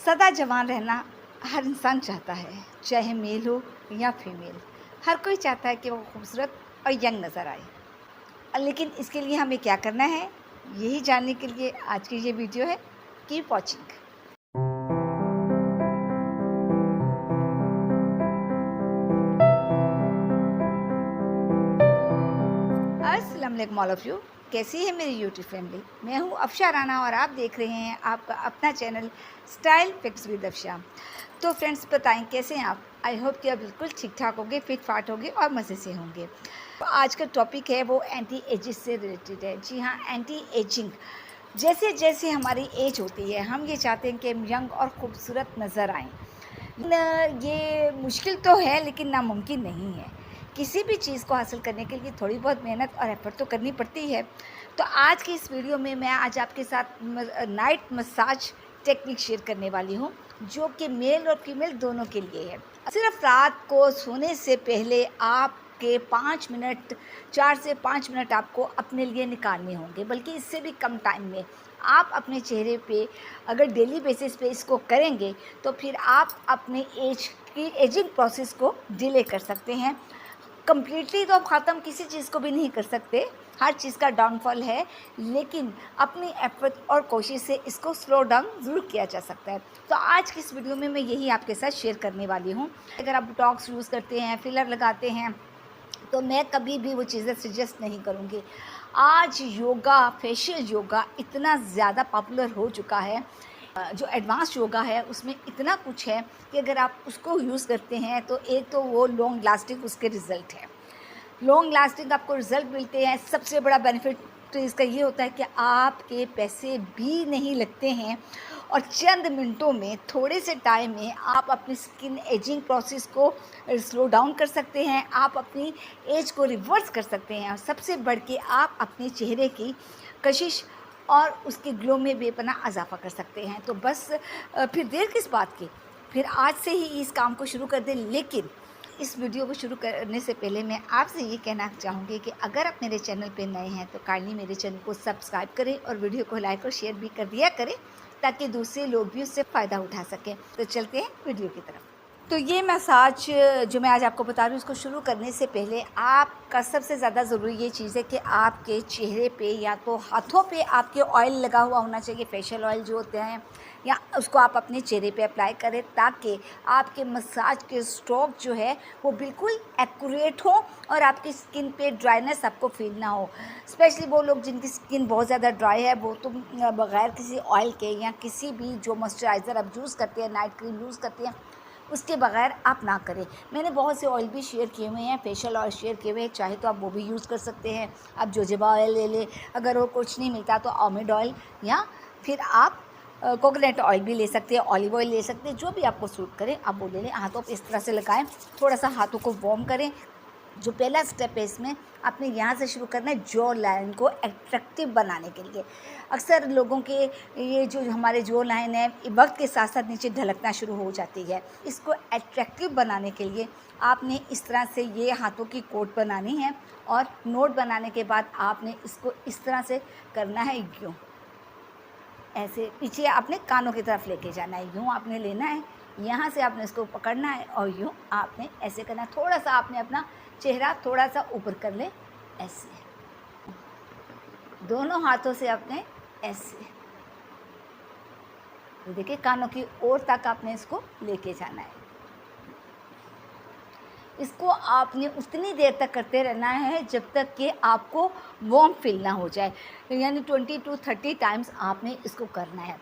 सदा जवान रहना हर इंसान चाहता है, चाहे मेल हो या फीमेल। हर कोई चाहता है कि वो खूबसूरत और यंग नज़र आए। लेकिन इसके लिए हमें क्या करना है, यही जानने के लिए आज की ये वीडियो है। Keep watching. अस्सलाम वालेकुम ऑल ऑफ़ यू। कैसी है मेरी यूट्यूब फैमिली? मैं हूँ अफ़शा राना और आप देख रहे हैं आपका अपना चैनल स्टाइल फिक्स विद अफ़शा। तो फ्रेंड्स, बताएं कैसे हैं आप? आई होप कि आप बिल्कुल ठीक ठाक होंगे, फिट फाट होंगे और मज़े से होंगे। तो आज का टॉपिक है वो एंटी एजिंग से रिलेटेड है। जी हाँ, एंटी एजिंग। जैसे जैसे हमारी एज होती है, हम ये चाहते हैं कि हम यंग और ख़ूबसूरत नज़र आएँ। ये मुश्किल तो है लेकिन नामुमकिन नहीं है। किसी भी चीज़ को हासिल करने के लिए थोड़ी बहुत मेहनत और एफ़र्ट तो करनी पड़ती है। तो आज की इस वीडियो में मैं आज आपके साथ नाइट मसाज टेक्निक शेयर करने वाली हूँ, जो कि मेल और फीमेल दोनों के लिए है। सिर्फ रात को सोने से पहले आपके 5 मिनट, 4 से 5 मिनट आपको अपने लिए निकालने होंगे, बल्कि इससे भी कम टाइम में आप अपने चेहरे पे अगर डेली बेसिस पे इसको करेंगे तो फिर आप अपने एजिंग प्रोसेस को डिले कर सकते हैं। कंप्लीटली तो आप ख़त्म किसी चीज़ को भी नहीं कर सकते, हर चीज़ का डाउनफॉल है, लेकिन अपनी एफर्ट और कोशिश से इसको स्लो डाउन ज़रूर किया जा सकता है। तो आज की इस वीडियो में मैं यही आपके साथ शेयर करने वाली हूँ। अगर आप बोटॉक्स यूज़ करते हैं, फिलर लगाते हैं, तो मैं कभी भी वो चीज़ें सजेस्ट नहीं करूँगी। आज योगा, फेशियल योगा इतना ज़्यादा पॉपुलर हो चुका है, जो एडवांस योगा है उसमें इतना कुछ है कि अगर आप उसको यूज़ करते हैं तो एक तो वो लॉन्ग लास्टिंग उसके रिज़ल्ट है। लॉन्ग लास्टिंग आपको रिज़ल्ट मिलते हैं। सबसे बड़ा बेनिफिट तो इसका ये होता है कि आपके पैसे भी नहीं लगते हैं और चंद मिनटों में, थोड़े से टाइम में आप अपनी स्किन एजिंग प्रोसेस को स्लो डाउन कर सकते हैं, आप अपनी एज को रिवर्स कर सकते हैं और सबसे बढ़ के आप अपने चेहरे की कशिश और उसके ग्लो में बेपनाह इजाफा कर सकते हैं। तो बस फिर देर किस बात की, फिर आज से ही इस काम को शुरू कर दें। लेकिन इस वीडियो को शुरू करने से पहले मैं आपसे ये कहना चाहूँगी कि अगर आप मेरे चैनल पे नए हैं तो काइंडली मेरे चैनल को सब्सक्राइब करें और वीडियो को लाइक और शेयर भी कर दिया करें, ताकि दूसरे लोग भी उससे फ़ायदा उठा सकें। तो चलते हैं वीडियो की तरफ। तो ये मसाज जो मैं आज आपको बता रही हूँ, उसको शुरू करने से पहले आपका सबसे ज़्यादा ज़रूरी ये चीज़ है कि आपके चेहरे पे या तो हाथों पे आपके ऑयल लगा हुआ होना चाहिए, फेशियल ऑयल जो होते हैं, या उसको आप अपने चेहरे पे अप्लाई करें, ताकि आपके मसाज के स्ट्रोक जो है वो बिल्कुल एक्यूरेट हो और आपकी स्किन पे ड्राइनेस आपको फील ना हो। स्पेशली वो लोग जिनकी स्किन बहुत ज़्यादा ड्राई है, वो तो बग़ैर किसी ऑयल के या किसी भी जो मॉइस्चराइज़र आप यूज़ करते हैं, नाइट क्रीम यूज़ करते हैं, उसके बगैर आप ना करें। मैंने बहुत से ऑयल भी शेयर किए हुए हैं, फेशियल ऑयल शेयर किए हुए हैं, चाहे तो आप वो भी यूज़ कर सकते हैं। आप जोजोबा ऑयल ले लें, अगर वो कुछ नहीं मिलता तो आलमंड ऑयल, या फिर आप कोकोनट ऑयल भी ले सकते हैं, ऑलिव ऑयल ले सकते हैं, जो भी आपको सूट करे आप वो ले लें। हाथों पे इस तरह से लगाएं, थोड़ा सा हाथों को वार्म करें। जो पहला स्टेप है इसमें, आपने यहाँ से शुरू करना है जॉ लाइन को एट्रैक्टिव बनाने के लिए। अक्सर लोगों के ये जो हमारे जॉ लाइन है, वक्त के साथ साथ नीचे ढलकना शुरू हो जाती है। इसको एट्रैक्टिव बनाने के लिए आपने इस तरह से ये हाथों की कोट बनानी है, और नोट बनाने के बाद आपने इसको इस तरह से करना है, यूँ ऐसे पीछे आपने कानों की तरफ लेके जाना है, यूँ आपने लेना है, यहाँ से आपने इसको पकड़ना है और यूँ आपने ऐसे करना है। थोड़ा सा आपने अपना चेहरा थोड़ा सा ऊपर कर ले, ऐसे दोनों हाथों से आपने ऐसे, ये देखिए कानों की ओर तक आपने इसको लेके जाना है। इसको आपने उतनी देर तक करते रहना है जब तक कि आपको वार्म फील ना हो जाए, यानी 20 to 30 टाइम्स आपने इसको करना है।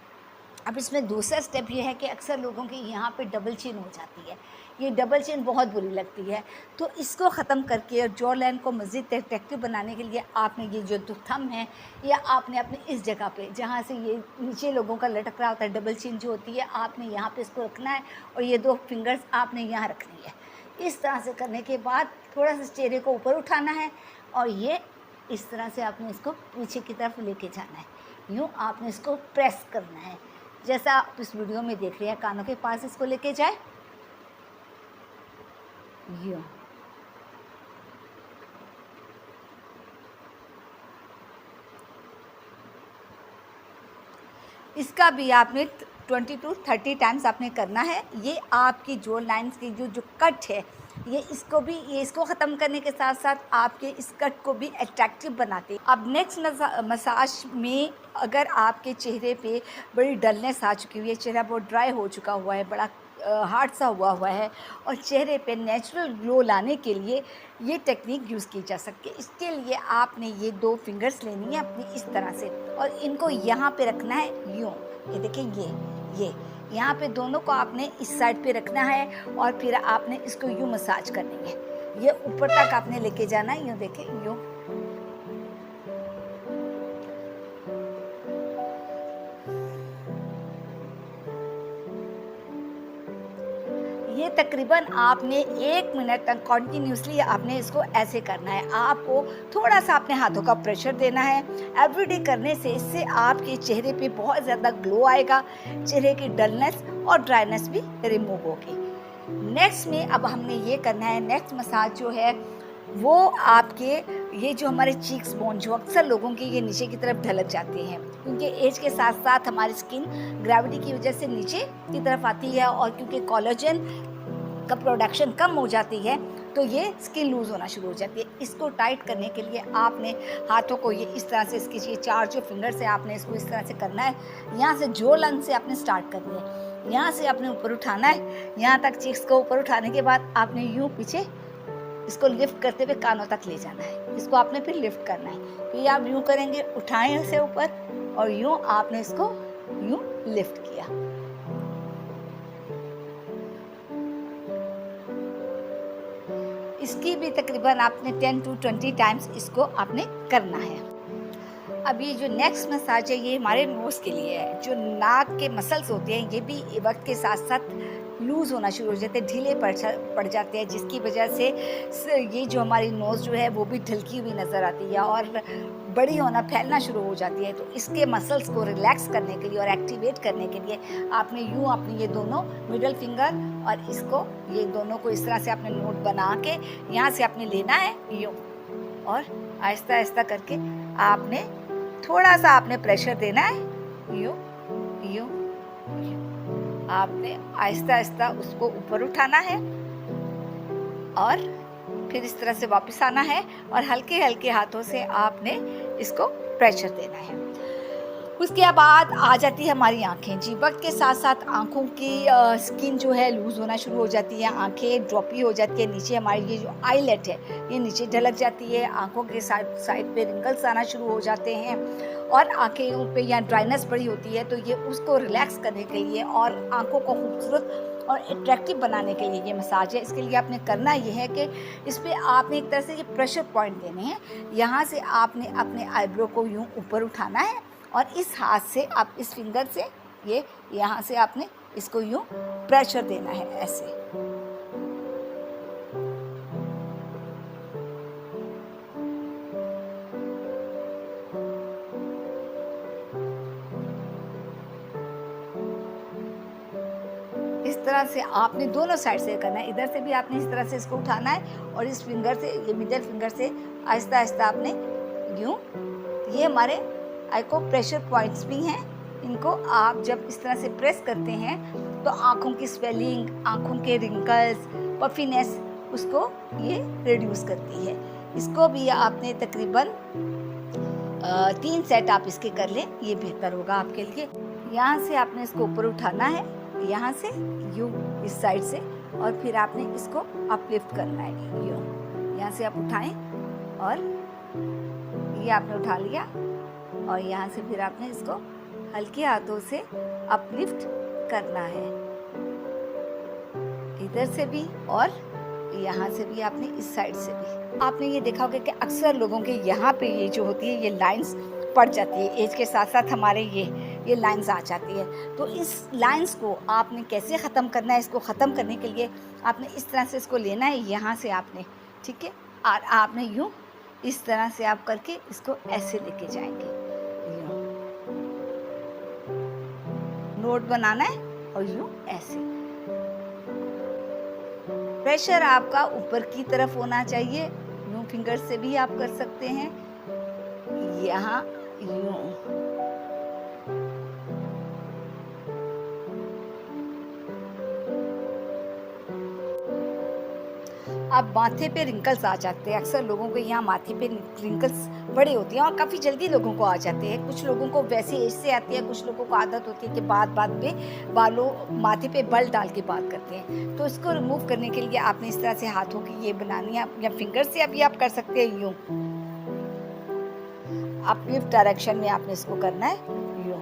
अब इसमें दूसरा स्टेप ये है कि अक्सर लोगों की यहाँ पे डबल चिन हो जाती है। ये डबल चिन बहुत बुरी लगती है, तो इसको ख़त्म करके और जॉ लाइन को मज़ीद अट्रैक्टिव बनाने के लिए आपने ये जो थंब है, या आपने अपने इस जगह पे जहाँ से ये नीचे लोगों का लटक रहा होता है, डबल चिन जो होती है, आपने यहाँ पे इसको रखना है और ये 2 फिंगर्स आपने यहाँ रखनी है। इस तरह से करने के बाद थोड़ा सा चेहरे को ऊपर उठाना है और ये इस तरह से आपने इसको पीछे की तरफ लेके जाना है। यूँ आपने इसको प्रेस करना है, जैसा आप इस वीडियो में देख रहे हैं। कानों के पास इसको लेके जाए, यूँ इसका भी आपने 20 to 30 टाइम्स आपने करना है। ये आपकी जो लाइंस की जो कट है ये इसको ख़त्म करने के साथ साथ आपके इस कट को भी अट्रैक्टिव बनाते हैं। अब नेक्स्ट मसाज में अगर आपके चेहरे पे बड़ी डलनेस आ चुकी हुई है, चेहरा बहुत ड्राई हो चुका हुआ है, बड़ा हार्ड सा हुआ है और चेहरे पे नेचुरल ग्लो लाने के लिए ये टेक्निक यूज़ की जा सकती है। इसके लिए आपने ये 2 फिंगर्स लेनी है अपनी इस तरह से और इनको यहाँ पे रखना है यूँ। ये देखिए ये यहाँ पे दोनों को आपने इस साइड पे रखना है और फिर आपने इसको यूँ मसाज करनी है। ये ऊपर तक आपने लेके जाना है, यूँ देखें यूँ। ये तकरीबन आपने 1 मिनट तक कॉन्टिन्यूसली आपने इसको ऐसे करना है। आपको थोड़ा सा अपने हाथों का प्रेशर देना है। एवरीडे करने से इससे आपके चेहरे पे बहुत ज़्यादा ग्लो आएगा, चेहरे की डलनेस और ड्राइनेस भी रिमूव होगी। नेक्स्ट में अब हमने ये करना है, नेक्स्ट मसाज जो है वो आपके ये जो हमारे चीक्स बोन जो अक्सर लोगों के ये नीचे की तरफ ढलक जाते हैं, क्योंकि एज के साथ साथ हमारी स्किन ग्रेविटी की वजह से नीचे की तरफ आती है और क्योंकि कोलेजन का प्रोडक्शन कम हो जाती है तो ये स्किन लूज़ होना शुरू हो जाती है। इसको टाइट करने के लिए आपने हाथों को ये इस तरह से इसकी ये 4 जो फिंगर से आपने इसको इस तरह से करना है। यहाँ से जो लाइन से आपने स्टार्ट करनी है, यहाँ से आपने ऊपर उठाना है, यहाँ तक चीक्स को ऊपर उठाने के बाद आपने यूँ पीछे इसको लिफ्ट करते हुए कानों तक ले जाना है। इसको आपने फिर लिफ्ट करना है। फिर आप यूँ करेंगे, उठाएं इसे ऊपर और यूँ आपने इसको यूँ लिफ्ट किया। इसकी भी तकरीबन आपने 10 to 20 टाइम्स इसको आपने करना है। अब ये जो नेक्स्ट मसाज है ये हमारे नोज़ के लिए है। जो नाक के मसल्स होते हैं ये भी वक्त के साथ साथ लूज़ होना शुरू हो जाते हैं, ढीले पड़ जाते हैं, जिसकी वजह से ये जो हमारी नोज़ जो है वो भी ढलकी हुई नज़र आती है और बड़ी होना फैलना शुरू हो जाती है। तो इसके मसल्स को रिलैक्स करने के लिए और एक्टिवेट करने के लिए आपने यूँ अपनी ये दोनों मिडल फिंगर और इसको ये दोनों को इस तरह से आपने नोट बना के यहाँ से आपने लेना है यूँ और आहिस्ता आहिस्ता करके आपने थोड़ा सा आपने प्रेशर देना है यूँ यूँ। आपने आहिस्ता आहिस्ता उसको ऊपर उठाना है और फिर इस तरह से वापस आना है और हल्के हल्के हाथों से आपने इसको प्रेशर देना है। उसके बाद आ जाती है हमारी आँखें। जी वक्त के साथ साथ आँखों की स्किन जो है लूज़ होना शुरू हो जाती है, आँखें ड्रॉपी हो जाती है, नीचे हमारी ये जो आईलेट है ये नीचे ढलक जाती है, आँखों के साइड पे रिंकल्स आना शुरू हो जाते हैं और आँखें पे यहाँ ड्राइनेस बड़ी होती है। तो ये उसको रिलैक्स करने के लिए और आँखों को खूबसूरत और अट्रैक्टिव बनाने के लिए ये मसाज है। इसके लिए आपने करना ये है कि इस पर आपने एक तरह से ये प्रेशर पॉइंट देने हैं। यहाँ से आपने अपने आईब्रो को यूँ ऊपर उठाना है और इस हाथ से आप इस फिंगर से ये यहाँ से आपने इसको यूँ प्रेशर देना है ऐसे। इस तरह से आपने दोनों साइड से करना है। इधर से भी आपने इस तरह से इसको उठाना है और इस फिंगर से ये मिडल फिंगर से आहिस्ता आहिस्ता आपने यूँ, ये हमारे आई को प्रेशर पॉइंट्स भी हैं। इनको आप जब इस तरह से प्रेस करते हैं तो आँखों की स्वेलिंग, आँखों के रिंकल्स, पफीनेस उसको ये रिड्यूस करती है। इसको भी आपने तकरीबन 3 सेट आप इसके कर लें, ये बेहतर होगा आपके लिए। यहाँ से आपने इसको ऊपर उठाना है, यहाँ से यूँ इस साइड से और फिर आपने इसको अपलिफ्ट करना है यूँ। यहाँ से आप उठाएं और ये आपने उठा लिया और यहाँ से फिर आपने इसको हल्के हाथों से अपलिफ्ट करना है, इधर से भी और यहाँ से भी, आपने इस साइड से भी। आपने ये देखा होगा कि अक्सर लोगों के यहाँ पे ये जो होती है ये लाइंस पड़ जाती है, एज के साथ साथ हमारे ये लाइंस आ जाती है। तो इस लाइंस को आपने कैसे ख़त्म करना है, इसको ख़त्म करने के लिए आपने इस तरह से इसको लेना है यहाँ से आपने, ठीक है, और आपने यूँ इस तरह से आप करके इसको ऐसे लेके जाएंगे, यूँ नोट बनाना है और यूँ ऐसे। प्रेशर आपका ऊपर की तरफ होना चाहिए, यूँ फिंगर से भी आप कर सकते हैं, यहाँ यूँ अब माथे पे रिंकल्स आ जाते हैं, अक्सर लोगों के यहाँ माथे पे रिंकल्स बड़े होते हैं और काफ़ी जल्दी लोगों को आ जाते हैं। कुछ लोगों को वैसे एज से आती है, कुछ लोगों को आदत होती है कि बात-बात पे बालों माथे पे बल डाल के बात करते हैं। तो इसको रिमूव करने के लिए आपने इस तरह से हाथों की ये बनानी है या फिंगर से अभी आप कर सकते हैं यूँ। अपलिफ्ट डायरेक्शन में आपने इसको करना है यूँ,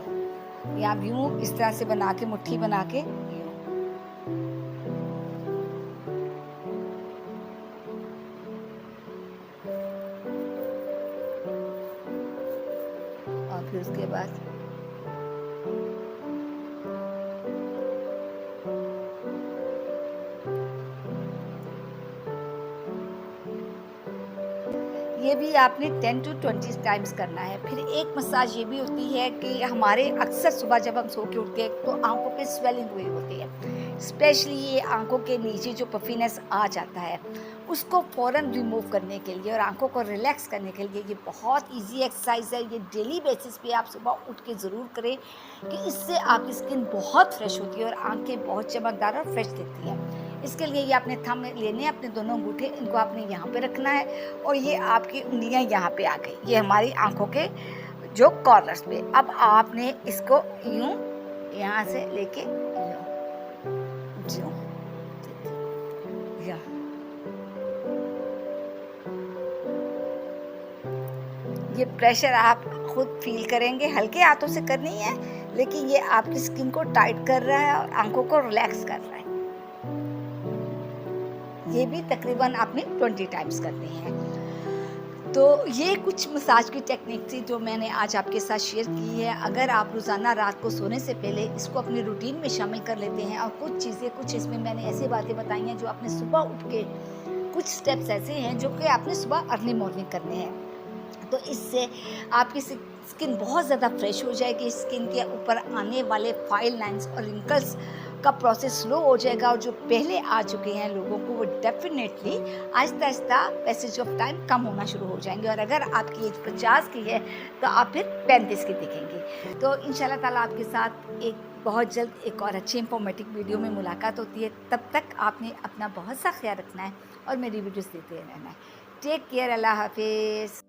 या यूँ इस तरह से बना के मुट्ठी बना के यूँ। और फिर उसके बाद ये भी आपने 10 to 20 टाइम्स करना है। फिर एक मसाज ये भी होती है कि हमारे अक्सर सुबह जब हम सो के उठते हैं तो आंखों पे स्वेलिंग हुई होती है, स्पेशली ये आंखों के नीचे जो पफीनेस आ जाता है उसको फ़ौरन रिमूव करने के लिए और आंखों को रिलैक्स करने के लिए ये बहुत इजी एक्सरसाइज है। ये डेली बेसिस पे आप सुबह उठ के ज़रूर करें कि इससे आपकी स्किन बहुत फ्रेश होती है और आंखें बहुत चमकदार और फ्रेश दिखती हैं। इसके लिए ये आपने थंब लेने हैं, अपने दोनों अंगूठे इनको आपने यहाँ पे रखना है और ये आपकी उंगलियां यहाँ पे आ गई, ये हमारी आंखों के जो कॉर्नर्स पे। अब आपने इसको यूं यहाँ से लेके यूं यूं ये प्रेशर आप खुद फील करेंगे, हल्के हाथों से करनी है लेकिन ये आपकी स्किन को टाइट कर रहा है और आंखों को रिलैक्स कर रहा है। ये भी तकरीबन आपने 20 टाइम्स करनी है। तो ये कुछ मसाज की टेक्निक थी जो मैंने आज आपके साथ शेयर की है। अगर आप रोज़ाना रात को सोने से पहले इसको अपनी रूटीन में शामिल कर लेते हैं और कुछ इसमें मैंने ऐसी बातें बताई हैं जो आपने सुबह उठ के, कुछ स्टेप्स ऐसे हैं जो कि आपने सुबह अर्ली मॉर्निंग करने हैं, तो इससे आपकी स्किन बहुत ज़्यादा फ्रेश हो जाएगी। स्किन के ऊपर आने वाले फाइल लाइंस और रिंकल्स का प्रोसेस स्लो हो जाएगा और जो पहले आ चुके हैं लोगों को वो definitely Aahista Aahista passage of time कम होना शुरू हो जाएंगे। और अगर आपकी एज 50 की है तो आप फिर 35 की दिखेंगे। तो इंशाल्लाह ताला आपके साथ एक बहुत जल्द एक और अच्छे इंफॉर्मेटिव वीडियो में मुलाकात होती है। तब तक आपने अपना बहुत सा ख्याल रखना है और मेरी वीडियोस देखते रहना है। टेक केयर, अल्लाह हाफिज़।